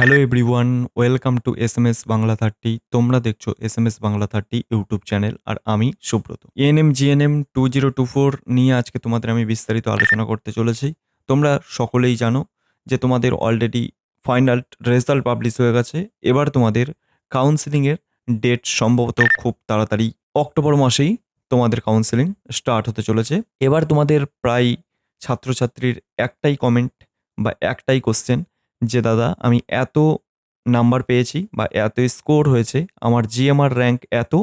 Hello everyone, welcome to SMS Bangla 30। তোমরা দেখছো SMS Bangla 30 YouTube channel আর আমি সুব্রত। এএনএম জিএনএম 2024 নিয়ে আজকে তোমাদের আমি বিস্তারিত আলোচনা করতে চলেছি। তোমরা সকলেই জানো যে তোমাদের অলরেডি ফাইনাল রেজাল্ট পাবলিশ হয়ে গেছে। এবার তোমাদের কাউন্সেলিংয়ের ডেট সম্ভবত খুব তাড়াতাড়ি অক্টোবর মাসেই তোমাদের কাউন্সেলিং স্টার্ট হতে চলেছে। এবার তোমাদের প্রায় ছাত্রছাত্রীর একটাই কমেন্ট বা একটাই কোশ্চেন যে দাদা আমি এত নাম্বার পেয়েছি বা এত স্কোর হয়েছে, আমার জিএমআর র্যাঙ্ক এত,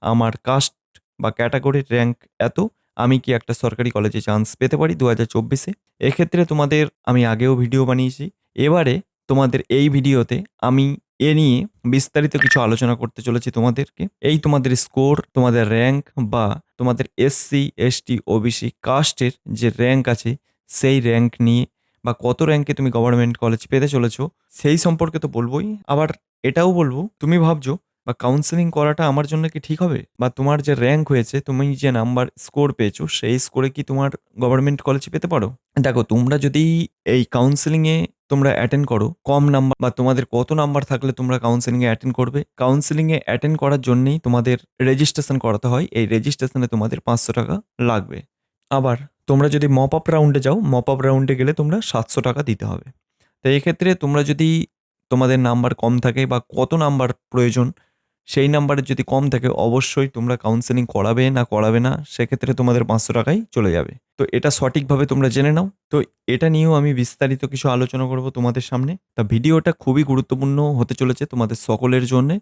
আমার কাস্ট বা ক্যাটাগরির র্যাঙ্ক এত, আমি কি একটা সরকারি কলেজে চান্স পেতে পারি 2024-এ? এক্ষেত্রে তোমাদের আমি আগেও ভিডিও বানিয়েছি। এবারে তোমাদের এই ভিডিওতে আমি এ নিয়ে বিস্তারিত কিছু আলোচনা করতে চলেছি তোমাদেরকে। এই তোমাদের স্কোর, তোমাদের র্যাঙ্ক বা তোমাদের এসসি এসটি ওবিসি কাস্টের যে র্যাঙ্ক আছে সেই র্যাঙ্ক নিয়ে বা কত র্যাঙ্কে তুমি গভর্নমেন্ট কলেজ পেতে চলেছো সেই সম্পর্কে তো বলবোই। আবার এটাও বলবো, তুমি ভাবছো বা কাউন্সেলিং করাটা আমার জন্য কি ঠিক হবে, বা তোমার যে র্যাঙ্ক হয়েছে, তুমি যে নাম্বার স্কোর পেয়েছো সেই স্কোরে কি তোমার গভর্নমেন্ট কলেজ পেতে পারো? দেখো, তোমরা যদি এই কাউন্সেলিংয়ে তোমরা অ্যাটেন্ড করো, কম নাম্বার বা তোমাদের কত নাম্বার থাকলে তোমরা কাউন্সেলিংয়ে অ্যাটেন্ড করবে? কাউন্সেলিংয়ে অ্যাটেন্ড করার জন্যেই তোমাদের রেজিস্ট্রেশন করাতে হয়। এই রেজিস্ট্রেশনে তোমাদের 500 টাকা লাগবে। আবার তোমরা যদি মপ আপ রাউন্ডে যাও, মপ আপ রাউন্ডে গেলে তোমরা 700 টাকা দিতে হবে। তো এক্ষেত্রে তোমরা যদি তোমাদের নাম্বার কম থাকে বা কত নাম্বার প্রয়োজন সেই নাম্বারের যদি কম থাকে, অবশ্যই তোমরা কাউন্সেলিং করাবে না করাবে না সেক্ষেত্রে তোমাদের 500 টাকাই চলে যাবে। তো এটা সঠিকভাবে তোমরা জেনে নাও। তো এটা নিয়েও আমি বিস্তারিত কিছু আলোচনা করব তোমাদের সামনে। তা ভিডিওটা খুবই গুরুত্বপূর্ণ হতে চলেছে তোমাদের সকলের জন্যে।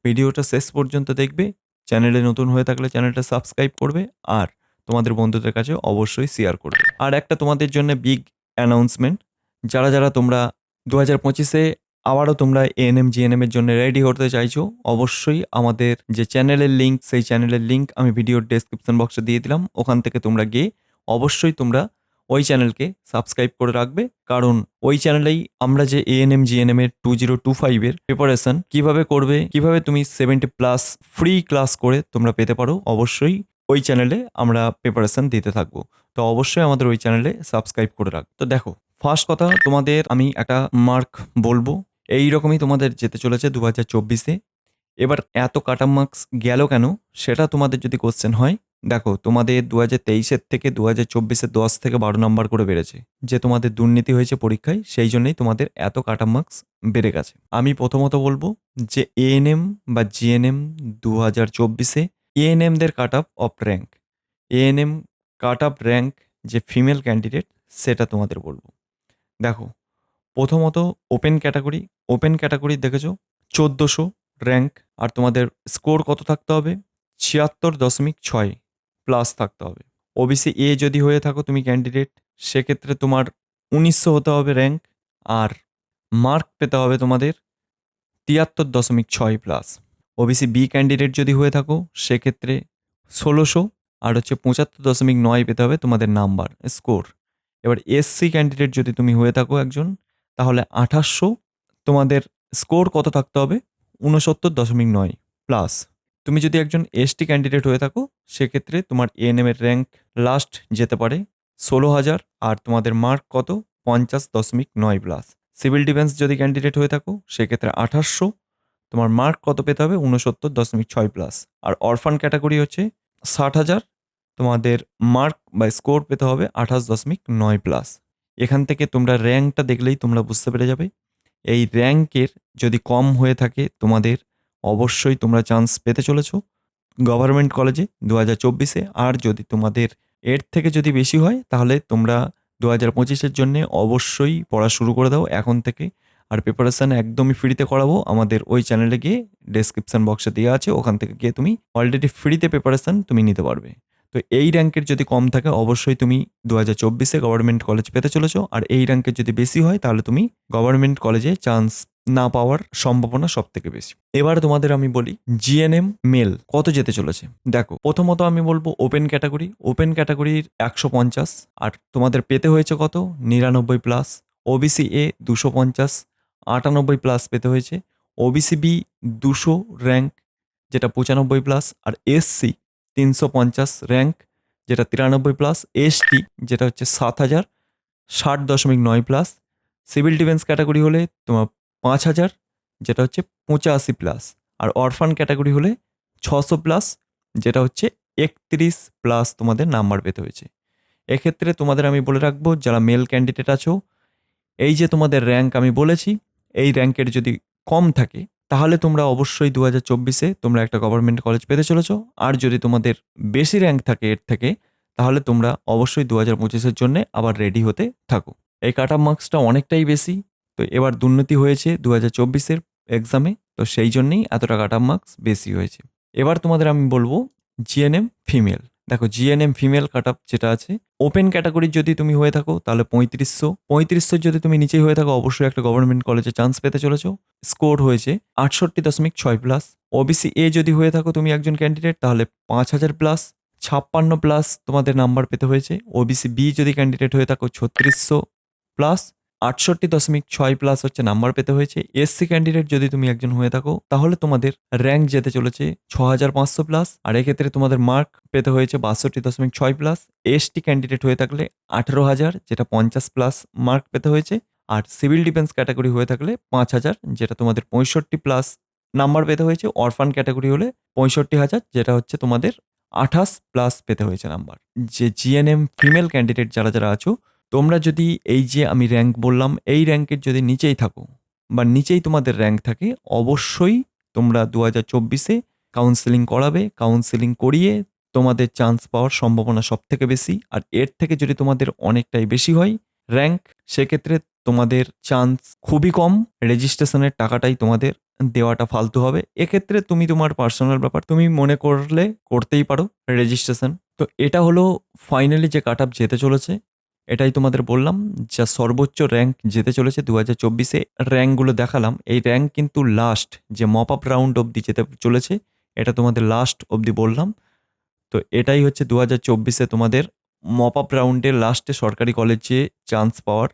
ভিডিওটা শেষ পর্যন্ত দেখবে। চ্যানেলে নতুন হয়ে থাকলে চ্যানেলটা সাবস্ক্রাইব করবে আর তোমাদের বন্ধুদের কাছে অবশ্যই শেয়ার করবে। আর একটা তোমাদের জন্য বিগ অ্যানাউন্সমেন্ট, যারা তোমরা 2025-এ আবারও তোমরা এএনএম জিএনএম এর জন্য রেডি হতে চাইছো, অবশ্যই আমাদের যে চ্যানেলের লিঙ্ক, সেই চ্যানেলের লিঙ্ক আমি ভিডিওর ডেসক্রিপশন বক্সে দিয়ে দিলাম। ওখান থেকে তোমরা গিয়ে অবশ্যই তোমরা ওই চ্যানেলকে সাবস্ক্রাইব করে রাখবে, কারণ ওই চ্যানেলেই আমরা যে এএনএম জিএনএম এর 2025 এর প্রিপারেশন কিভাবে করবে, কিভাবে তুমি 70+ ফ্রি ক্লাস করে তোমরা পেতে পারো, অবশ্যই ওই চ্যানেলে আমরা প্রিপারেশন দিতে থাকবো। তো অবশ্যই আমাদের ওই চ্যানেলে সাবস্ক্রাইব করে রাখ। তো দেখো, ফার্স্ট কথা, তোমাদের আমি একটা মার্ক বলবো। এই রকমই তোমাদের যেতে চলেছে 2024-এ। এবার এত কাটা মার্কস গেল কেন সেটা তোমাদের যদি কোশ্চেন হয়, দেখো তোমাদের 2023-এর থেকে 2024-এ 10 থেকে 12 নাম্বার করে বেড়েছে। যে তোমাদের দুর্নীতি হয়েছে পরীক্ষায়, সেই জন্যই তোমাদের এত কাটা মার্কস বেড়ে গেছে। আমি প্রথমত বলবো যে এএনএম বা জিএনএম 2024-এ এএনএমদের cut off rank, ANM cut off rank যে ফিমেল ক্যান্ডিডেট সেটা তোমাদের বলবো। দেখো, প্রথমত ওপেন ক্যাটাগরি দেখেছো 1400 র্যাঙ্ক, আর তোমাদের স্কোর কত থাকতে হবে? 76.6 প্লাস থাকতে হবে। ওবিসি এ যদি হয়ে থাকো তুমি ক্যান্ডিডেট, সেক্ষেত্রে তোমার 1900 হতে হবে র্যাঙ্ক, আর মার্ক পেতে হবে তোমাদের 73.6 প্লাস। ওবিসি বি ক্যান্ডিডেট যদি হয়ে থাকো সেক্ষেত্রে 1600, আর হচ্ছে 75.9 পেতে হবে তোমাদের নাম্বার স্কোর। এবার এসসি ক্যান্ডিডেট যদি তুমি হয়ে থাকো একজন, তাহলে 2800, তোমাদের স্কোর কত থাকতে হবে? 69.9 প্লাস। তুমি যদি একজন এসটি ক্যান্ডিডেট হয়ে থাকো সেক্ষেত্রে তোমার এএনএম এর র্যাঙ্ক লাস্ট যেতে পারে 16,000, আর তোমাদের মার্ক কত? 50.9 প্লাস। সিভিল ডিফেন্স যদি ক্যান্ডিডেট হয়ে থাকো সেক্ষেত্রে 2800, তোমার মার্ক কত পেতে হবে? 69.6 প্লাস। আর অরফান ক্যাটাগরি হচ্ছে 60,000, তোমাদের মার্ক বা স্কোর পেতে হবে 28.9 প্লাস। এখান থেকে তোমরা র্যাঙ্কটা দেখলেই তোমরা বুঝতে পেরে যাবে। এই র্যাঙ্কের যদি কম হয়ে থাকে তোমাদের, অবশ্যই তোমরা চান্স পেতে চলেছো গভর্নমেন্ট কলেজে 2024-এ। আর যদি তোমাদের এর থেকে যদি বেশি হয় তাহলে তোমরা 2025-এর জন্যে অবশ্যই পড়া শুরু করে দাও এখন থেকে। আর প্রিপারেশান একদমই ফ্রিতে করাবো, আমাদের ওই চ্যানেলে গিয়ে ডেসক্রিপশন বক্সে দেওয়া আছে, ওখান থেকে গিয়ে তুমি অলরেডি ফ্রিতে প্রিপারেশান তুমি নিতে পারবে। তো এই র্যাঙ্কের যদি কম থাকে অবশ্যই তুমি 2024-এ গভর্নমেন্ট কলেজ পেতে চলেছো, আর এই র্যাঙ্কের যদি বেশি হয় তাহলে তুমি গভর্নমেন্ট কলেজে চান্স না পাওয়ার সম্ভাবনা সব থেকে বেশি। এবার তোমাদের আমি বলি জিএনএম মেল কত যেতে চলেছে। দেখো, প্রথমত আমি বলবো ওপেন ক্যাটাগরির 150, আর তোমাদের পেতে হয়েছে কত? 99 প্লাস। ওবিসি এ 250, 98 প্লাস পেতে হয়েছে। ওবিসি বি 200 র্যাঙ্ক, যেটা 95 প্লাস। আর এসসি 350 র্যাঙ্ক, যেটা 93 প্লাস। এসটি যেটা হচ্ছে 7,000, 60.9 প্লাস। সিভিল ডিফেন্স ক্যাটাগরি হলে তোমার 5000, যেটা হচ্ছে 85 প্লাস। আর অরফান ক্যাটাগরি হলে 600 প্লাস, যেটা হচ্ছে 31 প্লাস তোমাদের নাম্বার পেতে হয়েছে। এক্ষেত্রে তোমাদের আমি বলে রাখবো, যারা মেল ক্যান্ডিডেট আছো, এই যে তোমাদের র্যাঙ্ক আমি বলেছি, এই র্যাঙ্কের যদি কম থাকে তাহলে তোমরা অবশ্যই 2024-এ তোমরা একটা গভর্নমেন্ট কলেজ পেতে চলেছো। আর যদি তোমাদের বেশি র্যাঙ্ক থাকে এর থেকে, তাহলে তোমরা অবশ্যই 2025-এর জন্য আবার রেডি হতে থাকো। এই কাট অফ মার্কসটা অনেকটাই বেশি, তো এবার দুর্নীতি হয়েছে 2024-এর এক্সামে, তো সেই জন্যেই এতটা কাট অফ মার্কস বেশি হয়েছে। এবার তোমাদের আমি বলবো জিএনএম ফিমেল। দেখো জিএনএম ফিমেল কাট অফ যেটা আছে, ওপেন ক্যাটাগরির যদি তুমি হয়ে থাকো তাহলে 3500 যদি তুমি নিচেই হয়ে থাকো অবশ্যই একটা গভর্নমেন্ট কলেজে চান্স পেতে চলেছো। স্কোর হয়েছে 68.6 প্লাস। ওবিসি এ যদি হয়ে থাকো তুমি একজন ক্যান্ডিডেট তাহলে 5000 প্লাস, 56 প্লাস তোমাদের নাম্বার পেতে হয়েছে। ওবিসি বি যদি ক্যান্ডিডেট হয়ে থাকো 3600 প্লাস, 68.6 প্লাস হচ্ছে নাম্বার পেতে হয়েছে। এসসি ক্যান্ডিডেট যদি তুমি একজন হয়ে থাকো তাহলে তোমাদের র্যাঙ্ক যেতে চলেছে 6500 প্লাস, আর এক্ষেত্রে তোমাদের মার্ক পেতে হয়েছে 62.6 প্লাস। এসটি ক্যান্ডিডেট হয়ে থাকলে 18,000, যেটা 50 প্লাস মার্ক পেতে হয়েছে। আর সিভিল ডিফেন্স ক্যাটাগরি হয়ে থাকলে 5000, যেটা তোমাদের 65 প্লাস নাম্বার পেতে হয়েছে। অরফান ক্যাটাগরি হলে 65,000, যেটা হচ্ছে তোমাদের 28 প্লাস পেতে হয়েছে নাম্বার। যে জিএনএম ফিমেল ক্যান্ডিডেট যারা যারা আছো, তোমরা যদি এই যে আমি র্যাঙ্ক বললাম এই র্যাঙ্কের যদি নিচেই থাকো বা নিচেই তোমাদের র্যাঙ্ক থাকে, অবশ্যই তোমরা 2024-এ কাউন্সেলিং করাবে। কাউন্সেলিং করিয়ে তোমাদের চান্স পাওয়ার সম্ভাবনা সব থেকে বেশি। আর এর থেকে যদি তোমাদের অনেকটাই বেশি হয় র্যাঙ্ক, সেক্ষেত্রে তোমাদের চান্স খুবই কম। রেজিস্ট্রেশনের টাকাটাই তোমাদের দেওয়াটা ফালতু হবে। এক্ষেত্রে তুমি তোমার পার্সোনাল ব্যাপার, তুমি মনে করলে করতেই পারো রেজিস্ট্রেশন। তো এটা হলো ফাইনালি যে কাট আপ যেতে চলেছে, এটাই তোমাদের বললাম। যা সর্বোচ্চ র্যাঙ্ক যেতে চলেছে 2024-এ র্যাঙ্কগুলো দেখালাম। এই র্যাঙ্ক কিন্তু লাস্ট যে মপ আপ রাউন্ড অবধি যেতে চলেছে, এটা তোমাদের লাস্ট অবধি বললাম। তো এটাই হচ্ছে 2024-এ তোমাদের মপ আপ রাউন্ডের লাস্টে সরকারি কলেজে চান্স পাওয়ার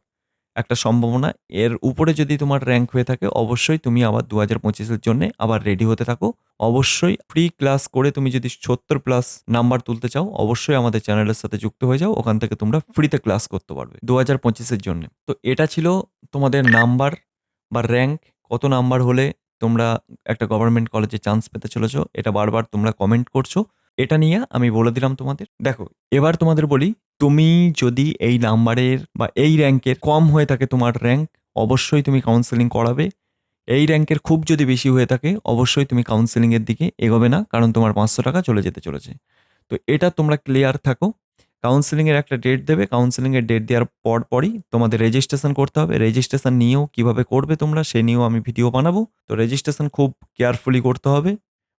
একটা সম্ভাবনা। এর উপরে যদি তোমার র্যাঙ্ক হয়ে থাকে অবশ্যই তুমি আবার 2025-এর জন্য আবার রেডি হতে থাকো। অবশ্যই ফ্রি ক্লাস করে তুমি যদি 70 প্লাস নাম্বার তুলতে চাও অবশ্যই আমাদের চ্যানেলের সাথে যুক্ত হয়ে যাও। ওখান থেকে তোমরা ফ্রিতে ক্লাস করতে পারবে 2025-এর জন্য। তো এটা ছিল তোমাদের নাম্বার বা র্যাঙ্ক, কত নাম্বার হলে তোমরা একটা গভর্নমেন্ট কলেজে চান্স পেতে চলেছো। এটা বারবার তোমরা কমেন্ট করছো, এটা নিয়ে আমি বলে দিলাম তোমাদের। দেখো এবার তোমাদের বলি, তুমি যদি এই নাম্বারের বা এই র্যাঙ্কের কম হয়ে থাকে তোমার র্যাঙ্ক, অবশ্যই তুমি কাউন্সেলিং করাবে। এই র্যাঙ্কের খুব যদি বেশি হয়ে থাকে অবশ্যই তুমি কাউন্সেলিংয়ের দিকে এগোবে না, কারণ তোমার 500 টাকা চলে যেতে চলেছে। তো এটা তোমরা ক্লিয়ার থাকো। কাউন্সেলিংয়ের একটা ডেট দেবে, কাউন্সেলিংয়ের ডেট দেওয়ার পরই তোমাদের রেজিস্ট্রেশন করতে হবে। রেজিস্ট্রেশন নিয়েও কিভাবে করবে তোমরা সে নিয়েও আমি ভিডিও বানাবো। তো রেজিস্ট্রেশন খুব কেয়ারফুলি করতে হবে,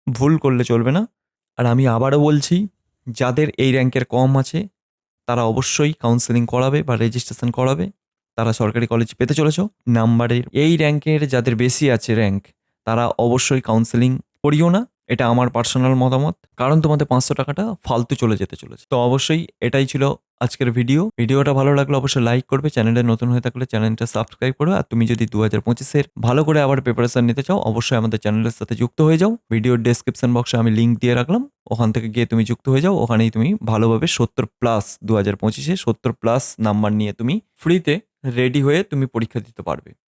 ভুল করলে চলবে না। আর আমি আবারও বলছি, যাদের এই র্যাঙ্কের কম আছে তারা অবশ্যই কাউন্সেলিং করাবে বা রেজিস্ট্রেশন করাবে। তারা সরকারি কলেজ পেতে চলেছ। নাম্বারের এই র্যাঙ্কের যাদের বেশি আছে র্যাঙ্ক, তারা অবশ্যই কাউন্সেলিং করিও না। এটা আমার পার্সোনাল মতামত, কারণ তোমাদের 500 টাকাটা ফালতু চলে যেতে চলেছে। তো অবশ্যই এটাই ছিল আজকের ভিডিওটা ভালো লাগলে অবশ্যই লাইক করবে, চ্যানেলে নতুন হয়ে থাকলে চ্যানেলটা সাবস্ক্রাইব করবে। আর তুমি যদি 2025-এর ভালো করে আবার প্রিপারেশন নিতে চাও অবশ্যই আমাদের চ্যানেলের সাথে যুক্ত হয়ে যাও। ভিডিওর ডেসক্রিপশন বক্সে আমি লিঙ্ক দিয়ে রাখলাম, ওখান থেকে গিয়ে তুমি যুক্ত হয়ে যাও। ওখানেই তুমি ভালোভাবে 70 প্লাস 2025-এ 70 প্লাস নাম্বার নিয়ে তুমি ফ্রিতে রেডি হয়ে তুমি পরীক্ষা দিতে পারবে।